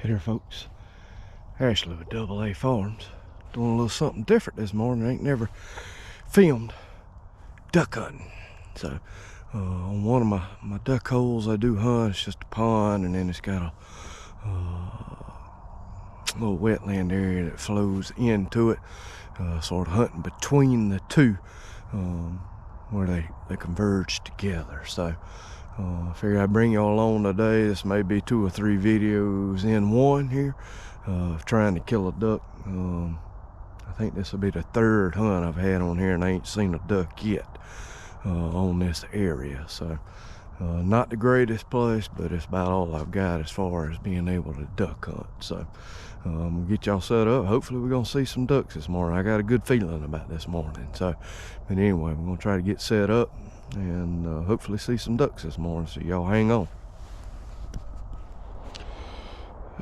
Hey there, folks. Ashley with Double A Farms. Doing a little something different this morning. I ain't never filmed duck hunting. So, on one of my duck holes I do hunt, it's just a pond, and then it's got a little wetland area that flows into it. Sort of hunting between the two, where they converge together. So, I figure I'd bring y'all along today. This may be 2 or 3 videos in one here of trying to kill a duck. I think this will be the 3rd hunt I've had on here, and I ain't seen a duck yet on this area. So not the greatest place, but it's about all I've got as far as being able to duck hunt. So I'm gonna get y'all set up. Hopefully we're gonna see some ducks this morning. I got a good feeling about this morning. So, but anyway, we're gonna try to get set up and hopefully see some ducks this morning. So y'all hang on.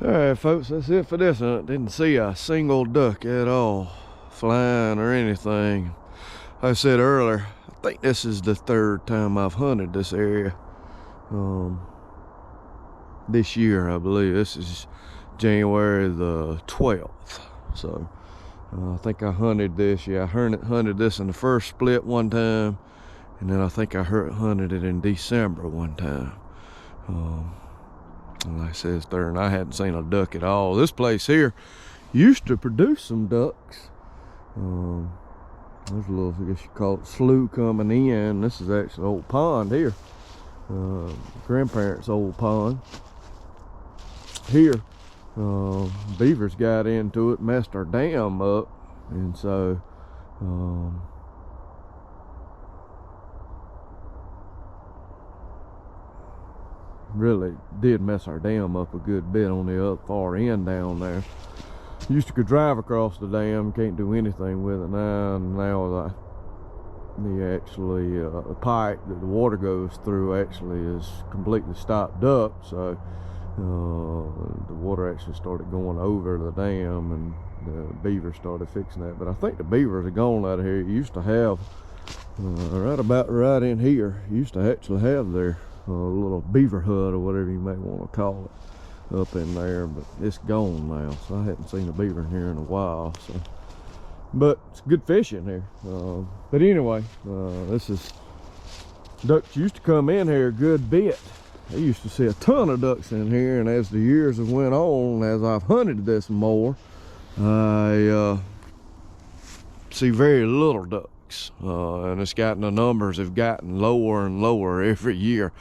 All right, folks, that's it for this hunt. Didn't see a single duck at all flying or anything. Like I said earlier, I think this is the 3rd time I've hunted this area this year. I believe this is January the 12th. So I think I hunted this. Yeah, I hunted this in the first split one time, and then I think I hunted it in December one time. And like I said, it's 3rd, and I hadn't seen a duck at all. This place here used to produce some ducks. There's a little, I guess you call it, slough coming in. This is actually an old pond here. Grandparents' old pond. Here, beavers got into it, messed our dam up, and so really did mess our dam up a good bit on the up far end down there. Used to could drive across the dam, can't do anything with it now. And now the pipe that the water goes through actually is completely stopped up. So the water actually started going over the dam, and the beavers started fixing that. But I think the beavers are gone out of here. You used to have right in here, you used to actually have their little beaver hut, or whatever you may want to call it, up in there, but it's gone now. So I hadn't seen a beaver in here in a while. So, but it's good fishing here. But anyway, this is ducks used to come in here a good bit. I used to see a ton of ducks in here, and as the years have went on, as I've hunted this more, I see very little ducks. And the numbers have gotten lower and lower every year.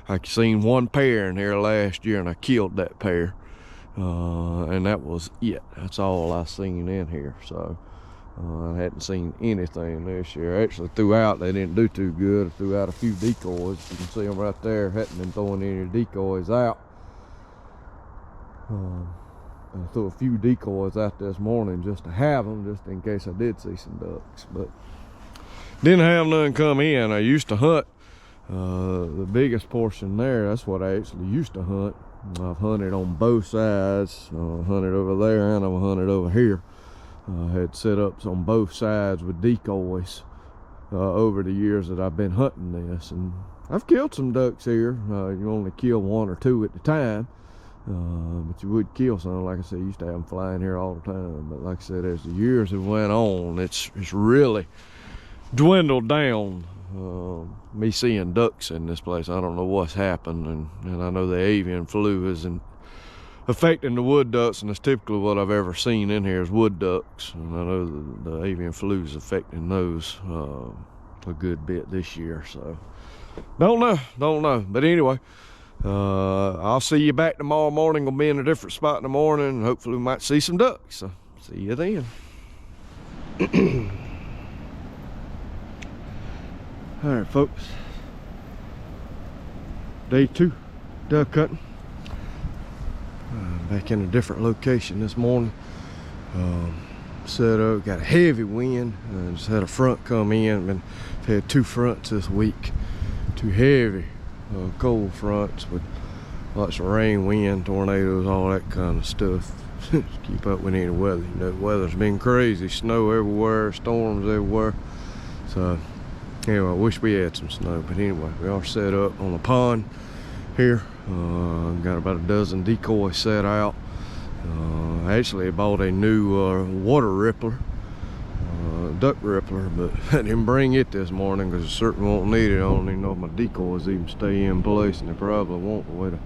I seen 1 pair in here last year, and I killed that pair, and that was it. That's all I seen in here. So I hadn't seen anything this year. Actually, throughout they didn't do too good. I threw out a few decoys. You can see them right there. Hadn't been throwing any decoys out. I threw a few decoys out this morning just to have them, just in case I did see some ducks, but didn't have none come in. I used to hunt the biggest portion there. That's what I actually used to hunt. I've hunted on both sides. Hunted over there, and I've hunted over here. I had setups on both sides with decoys over the years that I've been hunting this, and I've killed some ducks here. You only kill 1 or 2 at a time, but you would kill some. Like I said, you used to have them flying here all the time, but like I said, as the years have went on, it's really dwindled down. Me seeing ducks in this place, I don't know what's happened, and I know the avian flu isn't affecting the wood ducks, and it's typically what I've ever seen in here is wood ducks, and I know the avian flu is affecting those a good bit this year. So don't know, but anyway, I'll see you back tomorrow morning. Gonna be in a different spot in the morning, and hopefully we might see some ducks. So see you then. All right, folks, day 2 duck hunting. Back in a different location this morning. Set up, got a heavy wind. Just had a front come in. I've had 2 fronts this week. 2 heavy cold fronts with lots of rain, wind, tornadoes, all that kind of stuff. Keep up with any weather. You know, the weather's been crazy. Snow everywhere, storms everywhere. So anyway, I wish we had some snow, but anyway, we are set up on a pond here. Got about a dozen decoys set out. Actually, I bought a new water rippler, duck rippler, but I didn't bring it this morning because I certainly won't need it. I don't even know if my decoys even stay in place, and they probably won't the way the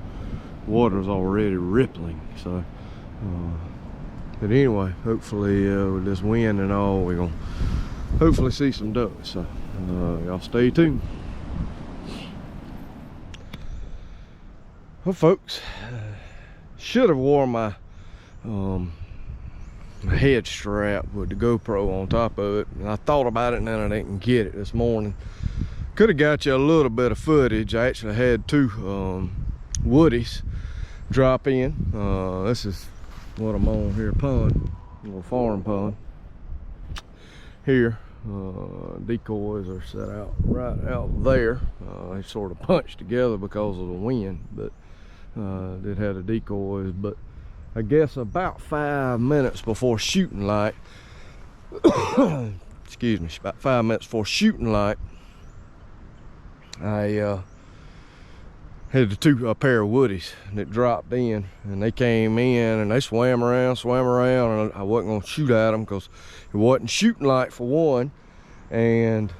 water's already rippling. So, but anyway, hopefully with this wind and all, we're gonna hopefully see some ducks. So y'all stay tuned. Well, folks, should have worn my my head strap with the GoPro on top of it, and I thought about it and then I didn't get it this morning. Could have got you a little bit of footage. I actually had two woodies drop in. This is what I'm on here, pond, a little farm pond here. Decoys are set out right out there. They sort of punched together because of the wind, but did have the decoys. But I guess about 5 minutes before shooting light, excuse me, about 5 minutes before shooting light, I had a pair of woodies that dropped in, and they came in and they swam around, and I wasn't gonna shoot at them because it wasn't shooting light for one, and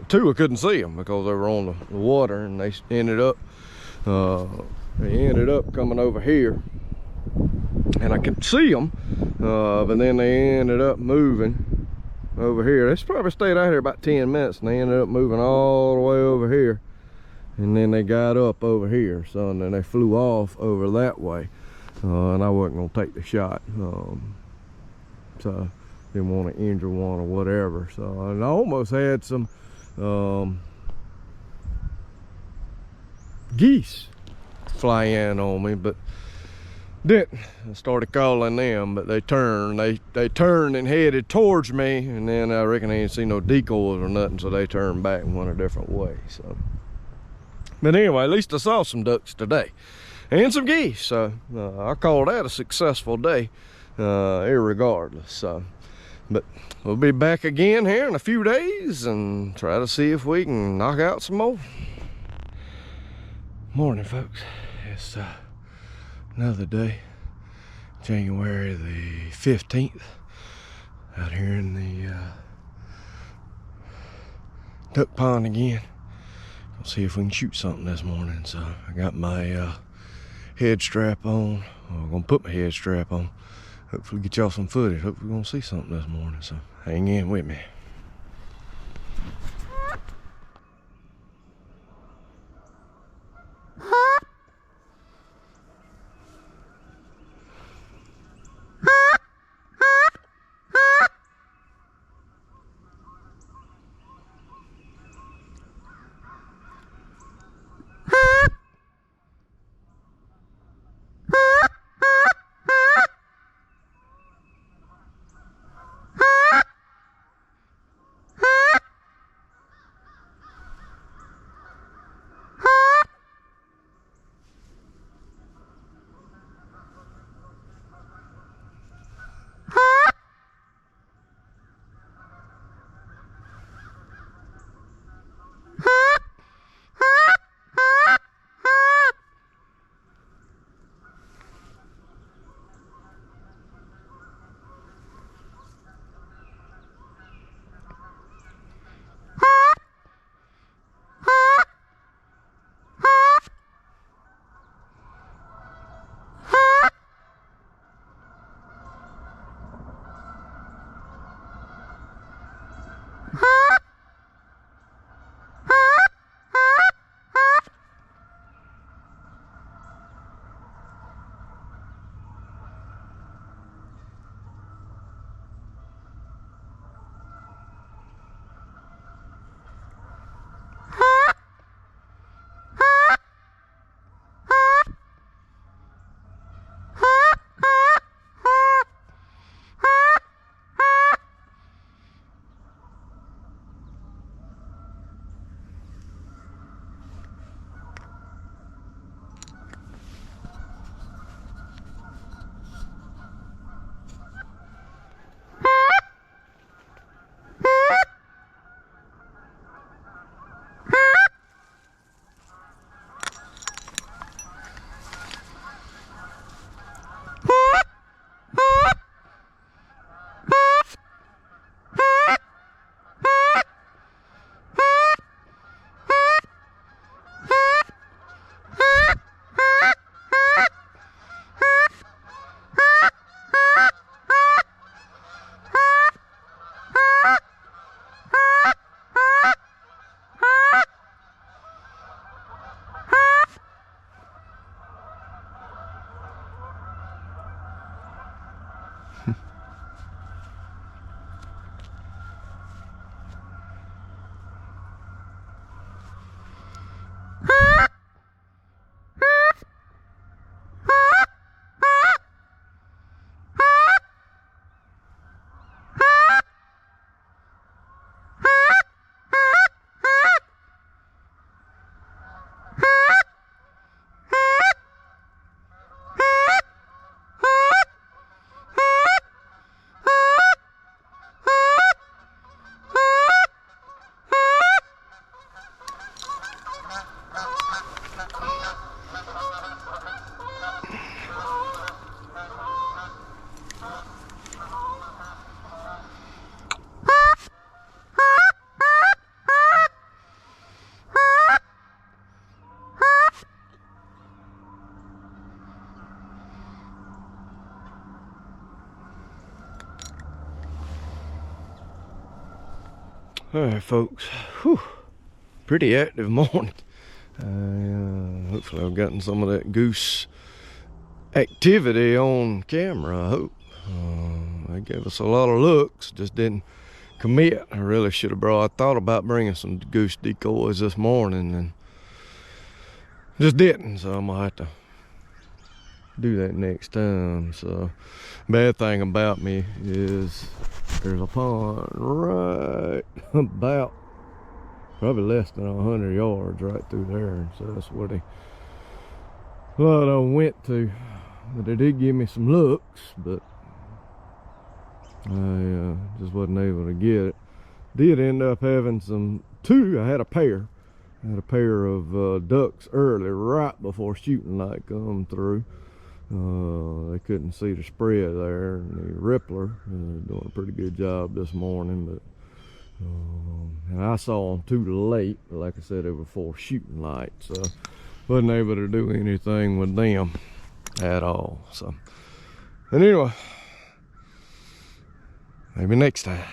two, I couldn't see them because they were on the water, and they ended up coming over here, and I could see them, but then they ended up moving over here. They probably stayed out here about 10 minutes, and they ended up moving all the way over here, and then they got up over here. So, and then they flew off over that way, and I wasn't gonna take the shot, so didn't want to injure one or whatever. So, and I almost had some geese fly in on me, but didn't. I started calling them, but they turned and headed towards me, and then I reckon they didn't see no decoys or nothing, so they turned back and went a different way. So, but anyway, at least I saw some ducks today and some geese, so I call that a successful day, irregardless. So, but we'll be back again here in a few days and try to see if we can knock out some more. Morning, folks. It's another day, January the 15th, out here in the duck pond again. We'll see if we can shoot something this morning. So I got my head strap on. I'm gonna put my head strap on. Hopefully get y'all some footage. Hopefully we're gonna see something this morning. So hang in with me. All right, folks. Whew. Pretty active morning. Hopefully I've gotten some of that goose activity on camera, I hope. They gave us a lot of looks, just didn't commit. I really should have I thought about bringing some goose decoys this morning and just didn't, so I'm gonna have to do that next time. So bad thing about me is there's a pond right about probably less than 100 yards right through there, and so that's where a lot of them went to. But they did give me some looks, but I just wasn't able to get it. Did end up having I had a pair of ducks early, right before shooting light come through. They couldn't see the spread there, and the rippler doing a pretty good job this morning, but and I saw them too late. Like I said, they were before shooting light, so wasn't able to do anything with them at all. So, but anyway, maybe next time.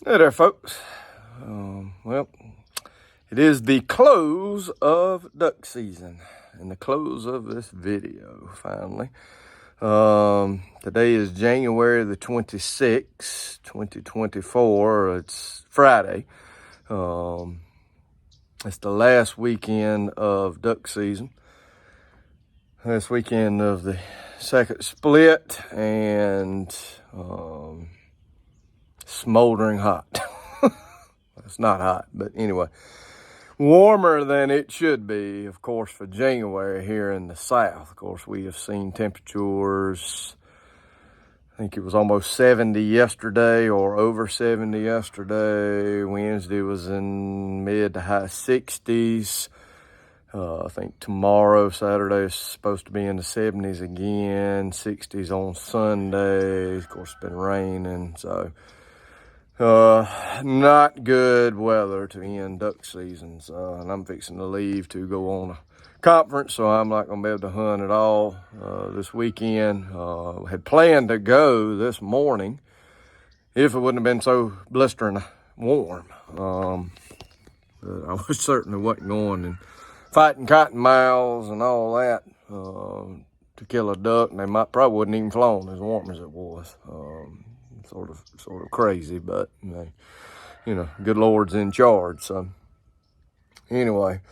Hey there, folks. Well, it is the close of duck season and the close of this video, finally. Today is January the 26th, 2024. It's Friday. It's the last weekend of duck season. Last weekend of the second split, and smoldering hot. It's not hot, but anyway, warmer than it should be, of course, for January here in the South. Of course, we have seen temperatures, I think it was almost 70 yesterday or over 70 yesterday. Wednesday was in mid to high 60s. I think tomorrow, Saturday, is supposed to be in the 70s again, 60s on Sunday. Of course, it's been raining, so not good weather to end duck season. So, and I'm fixing to leave to go on a conference, so I'm not going to be able to hunt at all this weekend. Had planned to go this morning if it wouldn't have been so blistering warm. But I was certainly wasn't going and fighting cottonmouths and all that to kill a duck, and they probably wouldn't even flown as warm as it was. Sort of crazy, but you know, good Lord's in charge. So anyway,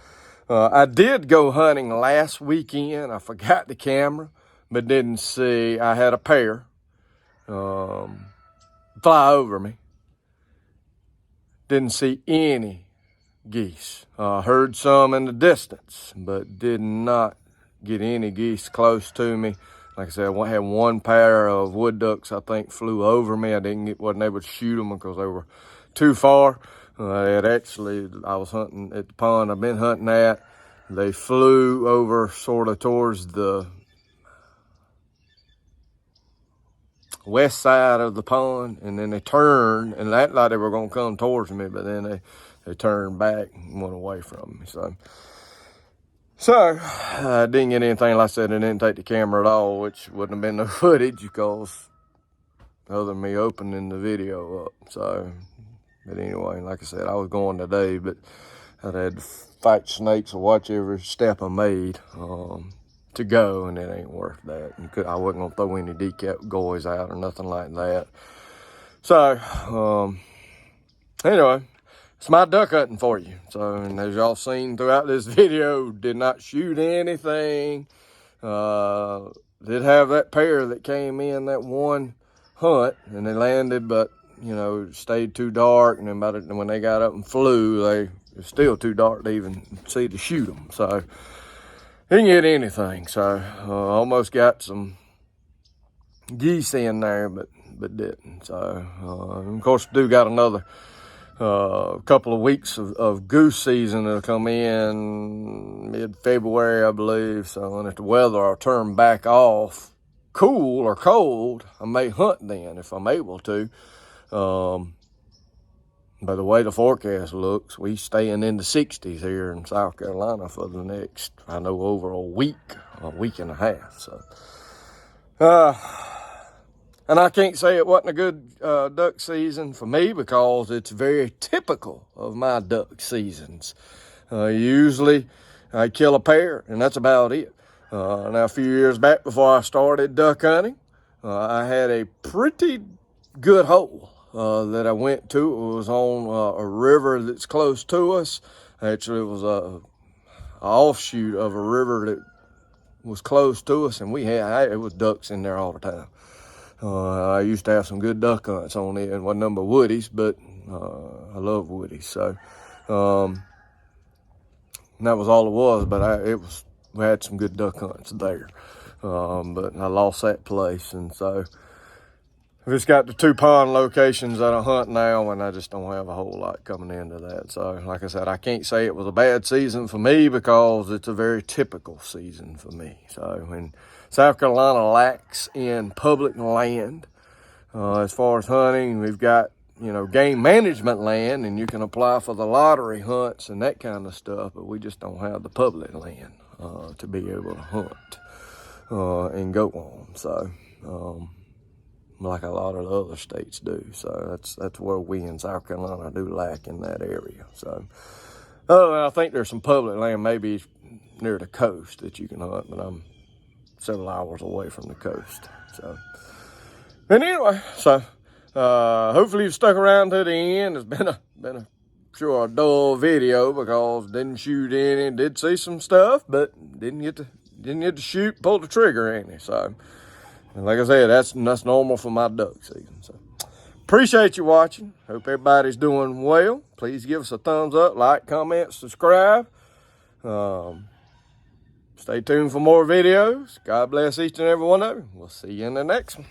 I did go hunting last weekend. I forgot the camera, but didn't see. I had a pair fly over me. Didn't see any geese. Heard some in the distance, but did not get any geese close to me. Like I said, I had one pair of wood ducks, I think, flew over me. I wasn't able to shoot them because they were too far. I was hunting at the pond I've been hunting at. They flew over sort of towards the west side of the pond, and then they turned, and that like they were going to come towards me, but then they turned back and went away from me. So I didn't get anything. Like I said, I didn't take the camera at all, which wouldn't have been no footage because other than me opening the video up. So, but anyway, like I said, I was going today, but I had to fight snakes or watch every step I made to go, and it ain't worth that. And I wasn't gonna throw any decoys out or nothing like that. So anyway. It's my duck hunting for you. So, and as y'all seen throughout this video, did not shoot anything. Did have that pair that came in that one hunt, and they landed, but you know, it stayed too dark. And then when they got up and flew, it was still too dark to even see to shoot them. So didn't get anything. So almost got some geese in there, but didn't. So of course, do got another couple of weeks of goose season that'll come in mid-February, I believe. So, and if the weather will turn back off cool or cold, I may hunt then if I'm able to. By the way the forecast looks, we staying in the 60s here in South Carolina for the next, I know, over a week and a half. So, And I can't say it wasn't a good duck season for me because it's very typical of my duck seasons. Usually I kill a pair, and that's about it. Now, a few years back before I started duck hunting, I had a pretty good hole that I went to. It was on a river that's close to us. Actually, it was a offshoot of a river that was close to us, and it was ducks in there all the time. I used to have some good duck hunts on it, and wasn't nothing but woodies, but I love woodies. So that was all it was. But we had some good duck hunts there. But I lost that place, and so I've just got the 2 pond locations that I hunt now, and I just don't have a whole lot coming into that. So, like I said, I can't say it was a bad season for me because it's a very typical season for me. So, and South Carolina lacks in public land. As far as hunting, we've got, game management land, and you can apply for the lottery hunts and that kind of stuff, but we just don't have the public land to be able to hunt and go on. So, like a lot of the other states do. So that's where we in South Carolina do lack in that area. So I think there's some public land maybe near the coast that you can hunt, but I'm several hours away from the coast. So, but anyway, so hopefully you've stuck around to the end. It's been a sure a dull video because didn't shoot any, did see some stuff, but didn't get to pull the trigger any. So. And like I said, that's normal for my duck season. So appreciate you watching. Hope everybody's doing well. Please give us a thumbs up, like, comment, subscribe. Stay tuned for more videos. God bless each and every one of you. We'll see you in the next one.